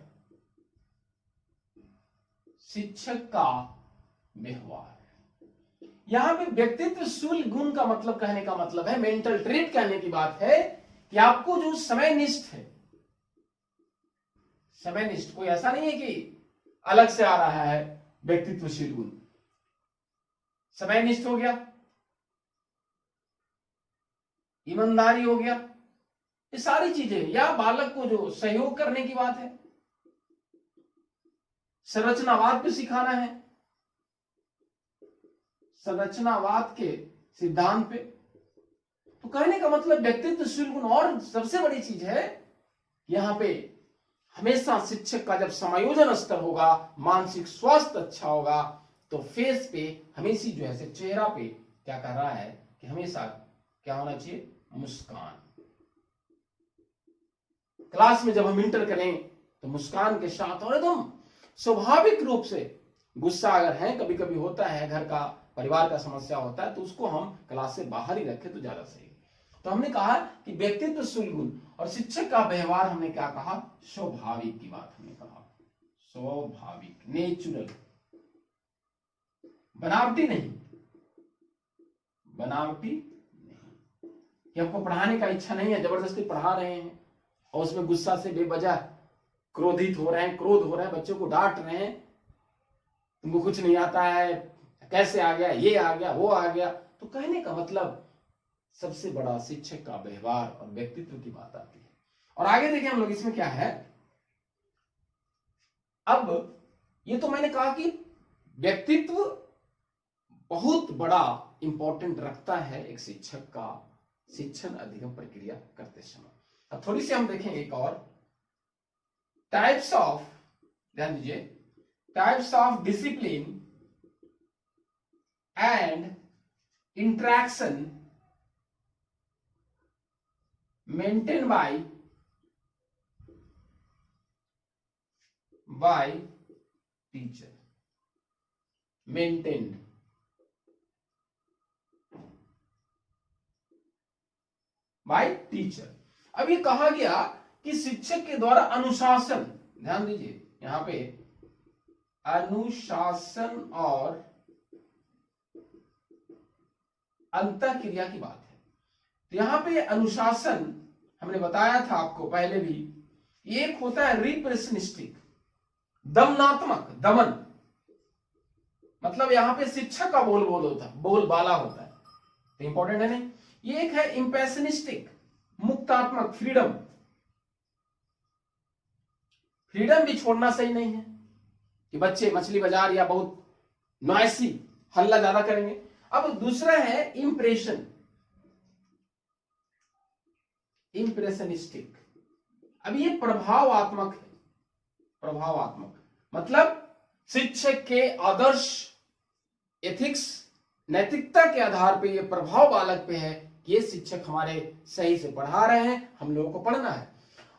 शिक्षक का व्यवहार। यहां पे व्यक्तित्वशील गुण का मतलब, कहने का मतलब है, मेंटल ट्रेट कहने की बात है कि आपको जो समयनिष्ठ है, समयनिष्ठ, कोई ऐसा नहीं है कि अलग से आ रहा है व्यक्तित्वशील गुण, समयनिष्ठ हो गया, ईमानदारी हो गया, ये सारी चीजें, या बालक को जो सहयोग करने की बात है, संरचनावाद पे सिखाना है, संरचनावाद के सिद्धांत पे। तो कहने का मतलब व्यक्तित्वशील गुण, और सबसे बड़ी चीज है यहां पे हमेशा शिक्षक का जब समायोजन स्तर होगा, मानसिक स्वास्थ्य अच्छा होगा, तो फेस पे हमेशा जो है चेहरा पे क्या कर रहा है कि हमेशा क्या होना चाहिए, मुस्कान। क्लास में जब हम इंटर करें तो मुस्कान के साथ, और एकदम स्वाभाविक रूप से, गुस्सा अगर है, कभी कभी होता है, घर का परिवार का समस्या होता है, तो उसको हम क्लास से बाहर ही रखें तो ज्यादा सही। तो हमने कहा कि व्यक्तित्वशील गुण और शिक्षक का व्यवहार, हमने क्या कहा, स्वाभाविक की बात हमने कहा, स्वाभाविक, नेचुरल, बनावटी नहीं, बनावटी नहीं कि आपको पढ़ाने का इच्छा नहीं है, जबरदस्ती पढ़ा रहे हैं और उसमें गुस्सा से बेवजह क्रोधित हो रहे हैं, क्रोध हो रहे हैं, बच्चों को डांट रहे हैं, तुमको कुछ नहीं आता है, कैसे आ गया, ये आ गया, वो आ गया। तो कहने का मतलब सबसे बड़ा शिक्षक का व्यवहार और व्यक्तित्व की बात आती है। और आगे देखें हम लोग, इसमें क्या है, अब ये तो मैंने कहा कि व्यक्तित्व बहुत बड़ा इंपॉर्टेंट रखता है एक शिक्षक का शिक्षण अधिगम प्रक्रिया करते समय। अब थोड़ी सी हम देखें एक और, टाइप्स ऑफ, ध्यान दीजिए, types of discipline and interaction maintain by teacher, maintained by teacher. अब ये कहा गया कि शिक्षक के द्वारा अनुशासन, ध्यान दीजिए यहां पे अनुशासन और अंतःक्रिया की बात है। तो यहां पे अनुशासन हमने बताया था आपको पहले भी, एक होता है रिप्रेशनिस्टिक, दमनात्मक, दमन, मतलब यहां पे शिक्षक का बोल होता है, बोल बाला होता है, तो इंपॉर्टेंट है नहीं। ये एक है इंपैशनिस्टिक, मुक्तात्मक, फ्रीडम, फ्रीडम भी छोड़ना सही नहीं है कि बच्चे मछली बाजार या बहुत नॉइसी हल्ला ज्यादा करेंगे। अब दूसरा है इंप्रेशन, इंप्रेशनिस्टिक। अब ये प्रभावात्मक है, प्रभावात्मक मतलब शिक्षक के आदर्श, एथिक्स, नैतिकता के आधार पे ये प्रभाव बालक पे है कि ये शिक्षक हमारे सही से पढ़ा रहे हैं, हम लोगों को पढ़ना है।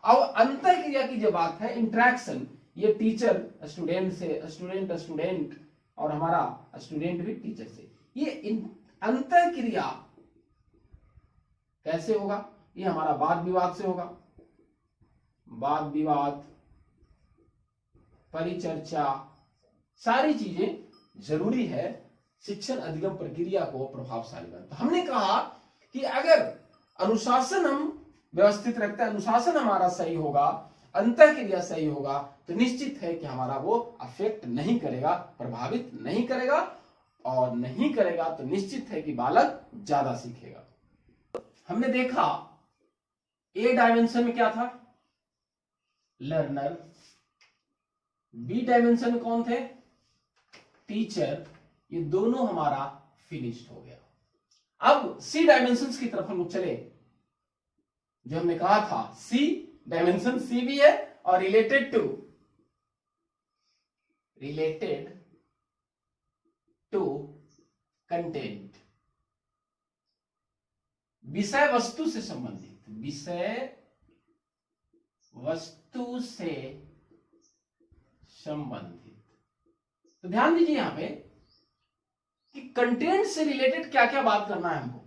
अब अंतर क्रिया की जो बात है, इंटरेक्शन, ये टीचर स्टूडेंट से, स्टूडेंट स्टूडेंट, और हमारा स्टूडेंट भी टीचर से, ये अंतर क्रिया कैसे होगा? ये हमारा वाद विवाद से होगा। वाद विवाद, परिचर्चा, सारी चीजें जरूरी है शिक्षण अधिगम प्रक्रिया को प्रभावशाली बनाने। तो हमने कहा कि अगर अनुशासन हम व्यवस्थित रखते हैं, अनुशासन हमारा सही होगा, अंतर क्रिया सही होगा, तो निश्चित है कि हमारा वो अफेक्ट नहीं करेगा, प्रभावित नहीं करेगा, और नहीं करेगा तो निश्चित है कि बालक ज्यादा सीखेगा। हमने देखा ए डायमेंशन में क्या था? लर्नर। बी डायमेंशन में कौन थे? टीचर। ये दोनों हमारा फिनिश्ड हो गया। अब सी डायमेंशन की तरफ हम लोग चले। जो हमने कहा था सी डायमेंशन, सी भी है और रिलेटेड टू कंटेंट, विषय वस्तु से संबंधित, विषय वस्तु से संबंधित। तो ध्यान दीजिए यहां पे कि कंटेंट से रिलेटेड क्या क्या बात करना है हमको।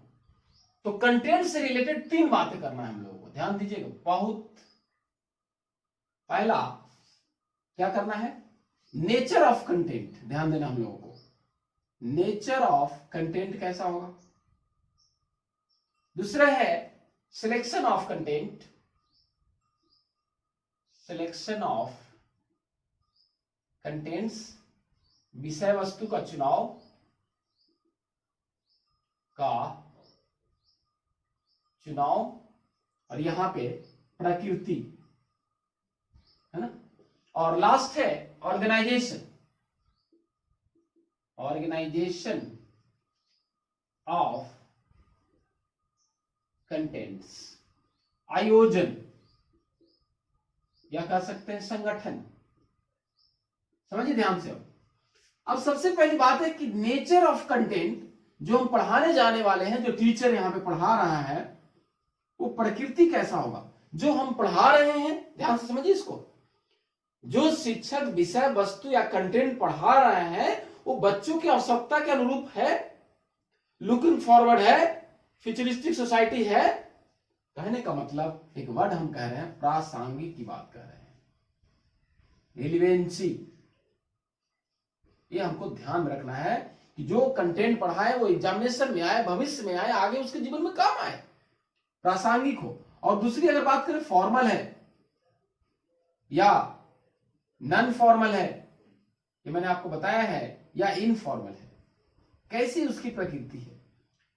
तो कंटेंट से रिलेटेड 3 बातें करना है हम लोगों को, ध्यान दीजिएगा बहुत। पहला क्या करना है? नेचर ऑफ कंटेंट, ध्यान देना हम लोगों को। नेचर ऑफ कंटेंट कैसा होगा? दूसरा है selection of content, selection of contents, विषय वस्तु का चुनाव और यहां पे प्रकृति है ना। और लास्ट है ऑर्गेनाइजेशन ऑफ कंटेंट्स, आयोजन या कह सकते हैं संगठन। समझिए ध्यान से। अब सबसे पहली बात है कि नेचर ऑफ कंटेंट, जो हम पढ़ाने जाने वाले हैं, जो टीचर यहां पे पढ़ा रहा है, वो प्रकृति कैसा होगा? जो हम पढ़ा रहे हैं, ध्यान से समझिए इसको, जो शिक्षक विषय वस्तु या कंटेंट पढ़ा रहे हैं वो बच्चों की आवश्यकता के अनुरूप है, लुकिंग फॉरवर्ड है, फ्यूचरिस्टिक सोसाइटी है। कहने का मतलब एक वर्ड हम कह रहे हैं, प्रासंगिक की बात कर रहे हैं, रिलेवेंसी। ये हमको ध्यान में रखना है कि जो कंटेंट पढ़ा है वो एग्जामिनेशन में आए, भविष्य में आए, आगे उसके जीवन में काम आए, प्रासंगिक हो। और दूसरी अगर बात करें फॉर्मल है या नॉन फॉर्मल है, ये मैंने आपको बताया है, या इनफॉर्मल है, कैसी उसकी प्रकृति है।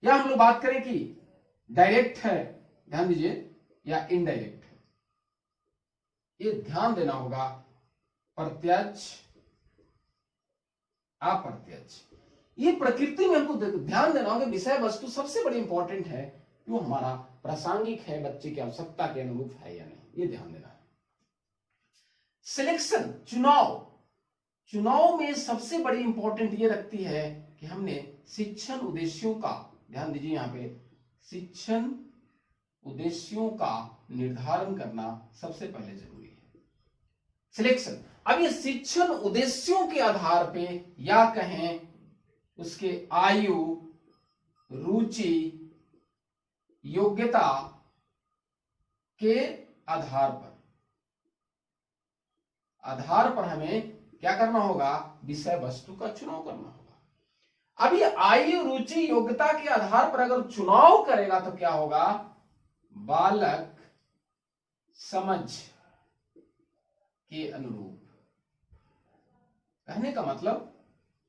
या हम लोग बात करें कि डायरेक्ट है, ध्यान दीजिए, या इनडायरेक्ट है, ये ध्यान देना होगा। प्रत्यक्ष, अप्रत्यक्ष, ये प्रकृति में हमको ध्यान देना होगा। विषय वस्तु सबसे बड़ी इंपॉर्टेंट है, वो हमारा प्रासंगिक है, बच्चे की आवश्यकता के अनुरूप है या नहीं, ये ध्यान देना है। सिलेक्शन, चुनाव में सबसे बड़ी इंपॉर्टेंट ये रखती है कि हमने शिक्षण उद्देश्यों का, ध्यान दीजिए यहां पे, शिक्षण उद्देश्यों का निर्धारण करना सबसे पहले जरूरी है। सिलेक्शन, अब ये शिक्षण उद्देश्यों के आधार पे, या कहें उसके आयु, रुचि, योग्यता के आधार पर हमें क्या करना होगा? विषय वस्तु का चुनाव करना होगा। अब ये आयु, रुचि, योग्यता के आधार पर अगर चुनाव करेगा तो क्या होगा? बालक समझ के अनुरूप, कहने का मतलब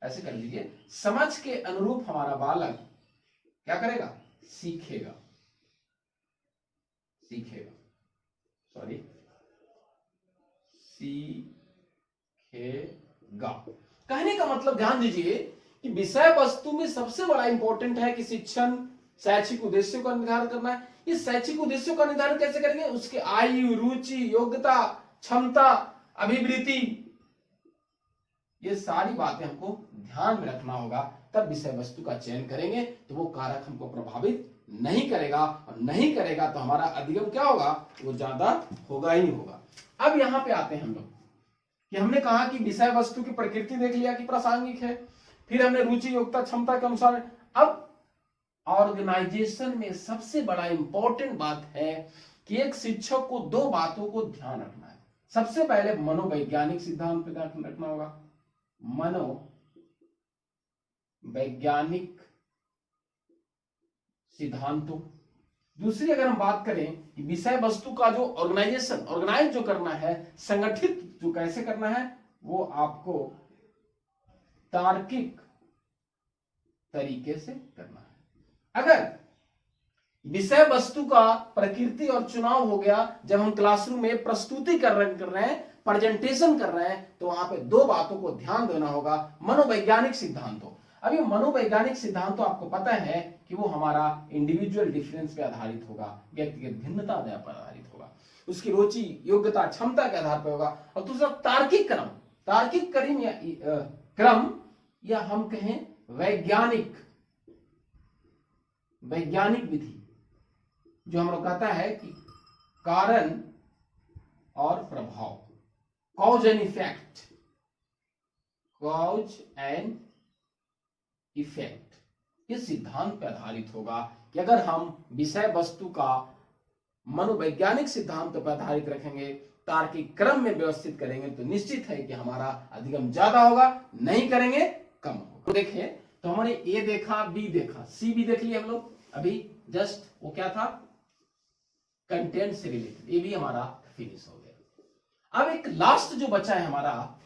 ऐसे कर लीजिए, समझ के अनुरूप हमारा बालक क्या करेगा? सीखेगा। कहने का मतलब ध्यान दीजिए कि विषय वस्तु में सबसे बड़ा इंपॉर्टेंट है कि शिक्षण शैक्षिक उद्देश्यों का निर्धारण करना है। इस शैक्षिक उद्देश्यों का निर्धारण कैसे करेंगे? उसके आयु, रुचि, योग्यता, क्षमता, अभिवृत्ति, ये सारी बातें हमको ध्यान में रखना होगा तब विषय वस्तु का चयन करेंगे, तो वो कारक हमको प्रभावित नहीं करेगा, और नहीं करेगा तो हमारा अधिगम क्या होगा, वो ज्यादा होगा ही नहीं होगा। अब यहां पे आते हैं हम लोग कि हमने कहा कि विषय वस्तु की प्रकृति देख लिया कि प्रासंगिक है, फिर हमने रुचि योग्यता क्षमता के अनुसार। अब ऑर्गेनाइजेशन में सबसे बड़ा इंपॉर्टेंट बात है कि एक शिक्षक को दो बातों को ध्यान रखना है। सबसे पहले मनोवैज्ञानिक सिद्धांत पे ध्यान रखना होगा, मनोवैज्ञानिक सिद्धांतों। दूसरी अगर हम बात करें कि विषय वस्तु का जो ऑर्गेनाइज जो करना है, संगठित जो कैसे करना है, वो आपको तार्किक तरीके से करना है। अगर विषय वस्तु का प्रकृति और चुनाव हो गया, जब हम क्लासरूम में प्रस्तुति कर रहे हैं, प्रेजेंटेशन कर रहे हैं, तो वहां पे दो बातों को ध्यान देना होगा। मनोवैज्ञानिक सिद्धांतों, अब ये मनोवैज्ञानिक सिद्धांत तो आपको पता है कि वो हमारा इंडिविजुअल डिफरेंस पे आधारित होगा, व्यक्तिगत भिन्नता पर आधारित होगा, उसकी रुचि योग्यता क्षमता के आधार पर होगा। और दूसरा तार्किक क्रम या हम कहें वैज्ञानिक विधि, जो हम लोग कहता है कि कारण और प्रभाव, कॉज एंड इफेक्ट, इस सिद्धांत पर आधारित होगा कि अगर हम विषय वस्तु का मनोवैज्ञानिक सिद्धांत पर आधारित रखेंगे, तार्किक क्रम में व्यवस्थित करेंगे, तो निश्चित है कि हमारा अधिगम ज्यादा होगा, नहीं करेंगे कम होगा। तो देखिए, तो हमारे ए देखा, बी देखा, सी भी देख लिया हम लोग अभी जस्ट, वो क्या था, कंटेंट से रिलेटेड, ये भी हमारा फिनिश हो गया। अब एक लास्ट जो बचा है हमारा,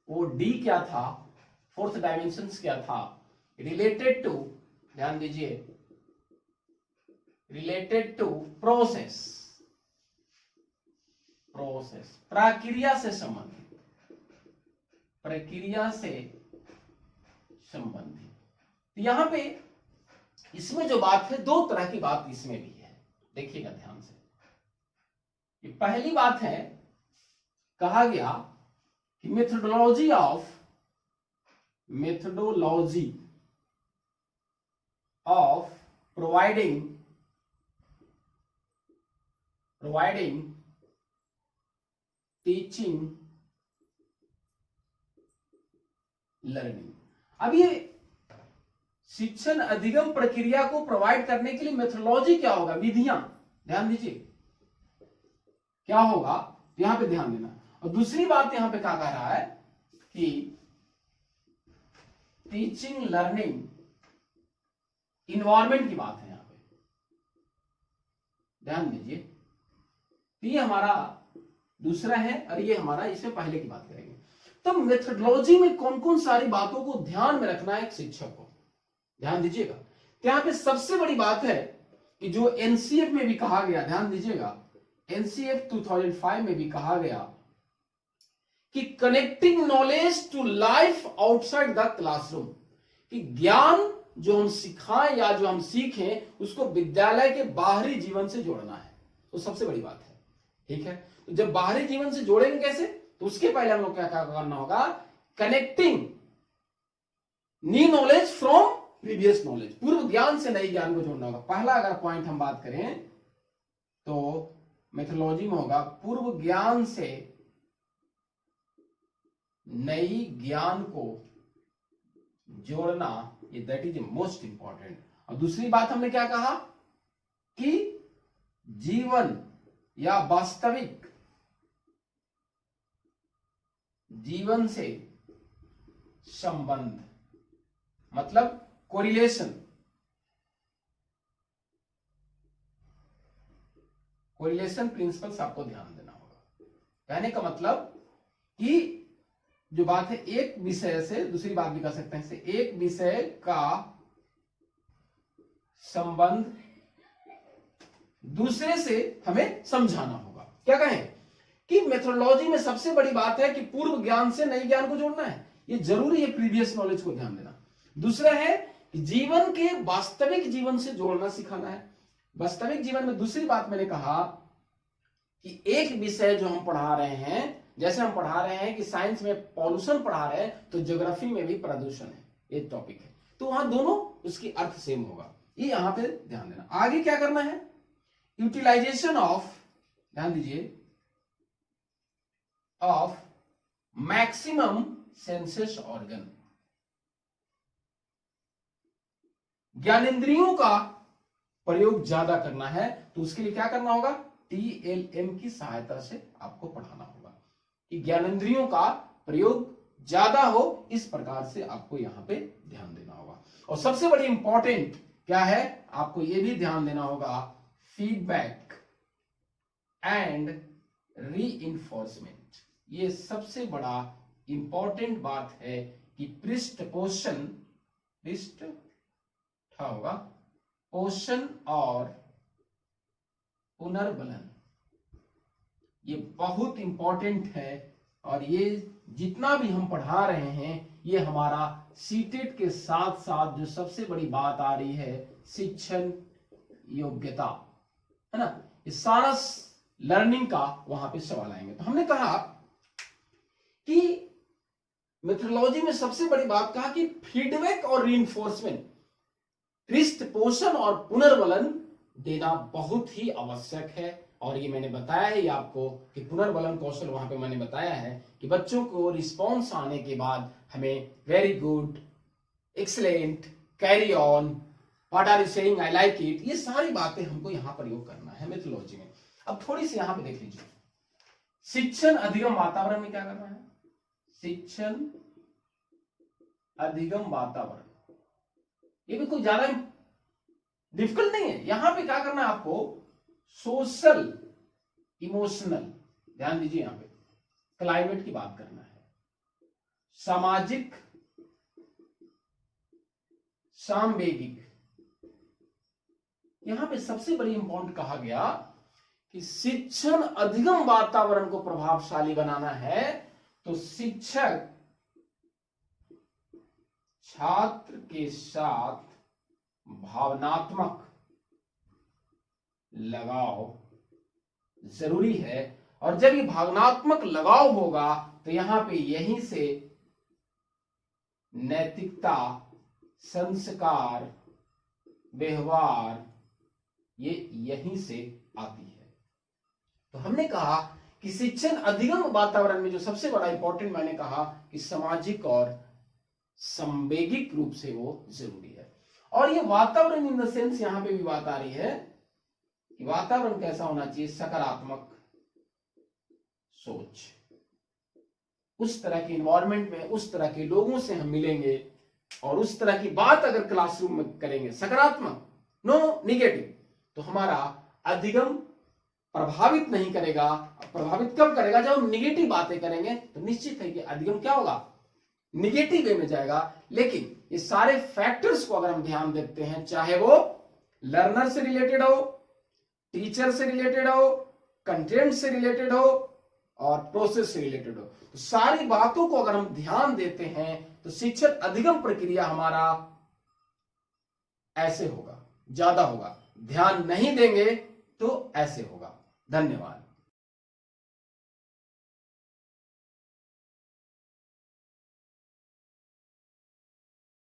वो डी क्या था, फोर्थ डायमेंशन क्या था, रिलेटेड टू, ध्यान दीजिए, रिलेटेड टू प्रोसेस, प्रक्रिया से संबंधित। यहां पे इसमें जो बात है, दो तरह की बात इसमें भी है, देखिएगा ध्यान से। ये पहली बात है, कहा गया कि methodology of providing teaching learning. अब ये शिक्षण अधिगम प्रक्रिया को प्रोवाइड करने के लिए मेथोडोलॉजी क्या होगा, विधियां, ध्यान दीजिए क्या होगा, तो यहां पे ध्यान देना। और दूसरी बात यहां पे क्या कह रहा है कि टीचिंग लर्निंग इन्वायरमेंट की बात है, यहां पे ध्यान दीजिए। ये हमारा दूसरा है, और ये हमारा इसमें पहले की बात करेंगे। तो मेथोडोलॉजी में कौन कौन सारी बातों को ध्यान में रखना है एक शिक्षक को, ध्यान दीजिएगा। तो यहां पे सबसे बड़ी बात है कि जो एनसीएफ में भी कहा गया, ध्यान दीजिएगा, एनसीएफ 2005 में भी कहा गया कि connecting knowledge to life outside the classroom, कि ज्ञान जो हम सिखाएं या जो हम सीखें उसको विद्यालय के बाहरी जीवन से जोड़ना है, तो सबसे बड़ी बात है, ठीक है। तो जब बाहरी जीवन से जोड़ेंगे कैसे, तो उसके पहले हम लोग क्या करना होगा, connecting new knowledge from previous knowledge, पूर्व ज्ञान से नई ज्ञान को जोड़ना होगा। पहला अगर पॉइंट हम बात करें तो मेथोडोलॉजी में होगा पूर्व ज्ञान से नई ज्ञान को जोड़ना, ये दैट इज मोस्ट इंपॉर्टेंट। और दूसरी बात हमने क्या कहा कि जीवन या वास्तविक जीवन से संबंध, मतलब कोरिलेशन प्रिंसिपल्स आपको ध्यान देना होगा। कहने का मतलब कि जो बात है एक विषय से, दूसरी बात भी कर सकते हैं, एक विषय का संबंध दूसरे से हमें समझाना होगा। क्या कहें कि मेथोडोलॉजी में सबसे बड़ी बात है कि पूर्व ज्ञान से नई ज्ञान को जोड़ना है, ये जरूरी है, प्रीवियस नॉलेज को ध्यान देना। दूसरा है कि जीवन के वास्तविक जीवन से जोड़ना सिखाना है। वास्तविक जीवन में दूसरी बात मैंने कहा कि एक विषय जो हम पढ़ा रहे हैं, जैसे हम पढ़ा रहे हैं कि साइंस में पॉल्यूशन पढ़ा रहे हैं, तो ज्योग्राफी में भी प्रदूषण है, एक टॉपिक है। तो वहां दोनों उसकी अर्थ सेम होगा। ये यहां पे ध्यान देना। आगे क्या करना है, यूटिलाइजेशन ऑफ, ध्यान दीजिए, ऑफ मैक्सिमम सेंसेस ऑर्गन, ज्ञानेंद्रियों का प्रयोग ज्यादा करना है, तो उसके लिए क्या करना होगा, TLM की सहायता से आपको पढ़ाना होगा कि ज्ञानेंद्रियों का प्रयोग ज्यादा हो, इस प्रकार से आपको यहां पे ध्यान देना होगा। और सबसे बड़ी इंपॉर्टेंट क्या है, आपको यह भी ध्यान देना होगा, फीडबैक एंड रीइंफोर्समेंट। ये सबसे बड़ा इंपॉर्टेंट बात है कि पृष्ठपोषण, पृष्ठ होगा पोषण और पुनर्बलन, ये बहुत इंपॉर्टेंट है। और ये जितना भी हम पढ़ा रहे हैं, ये हमारा सीटेट के साथ साथ जो सबसे बड़ी बात आ रही है, शिक्षण योग्यता, है ना, ये सारा लर्निंग का वहां पे सवाल आएंगे। तो हमने कहा कि मेथोडोलॉजी में सबसे बड़ी बात कहा कि फीडबैक और रीइंफोर्समेंट, पृष्ठपोषण और पुनर्बलन देना बहुत ही आवश्यक है। और ये मैंने बताया है आपको कि पुनर्बलन कौशल वहां पे मैंने बताया है कि बच्चों को रिस्पॉन्स आने के बाद हमें very good, excellent, carry on, what are you saying, I like it, ये सारी बातें हमको यहां प्रयोग करना है मेथोडोलॉजी में। अब थोड़ी सी यहां पे देख लीजिए, शिक्षण अधिगम वातावरण में क्या करना है, शिक्षण अधिगम वातावरण, ये भी कोई ज्यादा डिफिकल्ट नहीं है। यहां पे क्या करना है आपको, सोशल इमोशनल, ध्यान दीजिए, यहां पे क्लाइमेट की बात करना है, सामाजिक सांवेगिक। यहां पे सबसे बड़ी इंपॉर्टेंट कहा गया कि शिक्षण अधिगम वातावरण को प्रभावशाली बनाना है, तो शिक्षक छात्र के साथ भावनात्मक लगाव जरूरी है। और जब ये भावनात्मक लगाव होगा तो यहां पे यहीं से नैतिकता, संस्कार, व्यवहार, ये यहीं से आती है। तो हमने कहा कि शिक्षण अधिगम वातावरण में जो सबसे बड़ा इंपॉर्टेंट मैंने कहा कि सामाजिक और संवेगिक रूप से वो जरूरी है। और ये वातावरण इन द सेंस यहां पे भी बात आ रही है कि वातावरण कैसा होना चाहिए, सकारात्मक सोच, उस तरह के इन्वायरमेंट में उस तरह के लोगों से हम मिलेंगे और उस तरह की बात अगर क्लासरूम में करेंगे, सकारात्मक, नो निगेटिव, तो हमारा अधिगम प्रभावित नहीं करेगा। प्रभावित कब करेगा, जब हम निगेटिव बातें करेंगे तो निश्चित है कि अधिगम क्या होगा, निगेटिव वे में जाएगा। लेकिन ये सारे फैक्टर्स को अगर हम ध्यान देते हैं, चाहे वो लर्नर से रिलेटेड हो, टीचर से रिलेटेड हो, कंटेंट से रिलेटेड हो और प्रोसेस से रिलेटेड हो, तो सारी बातों को अगर हम ध्यान देते हैं तो शिक्षण अधिगम प्रक्रिया हमारा ऐसे होगा, ज्यादा होगा। ध्यान नहीं देंगे तो ऐसे होगा। धन्यवाद।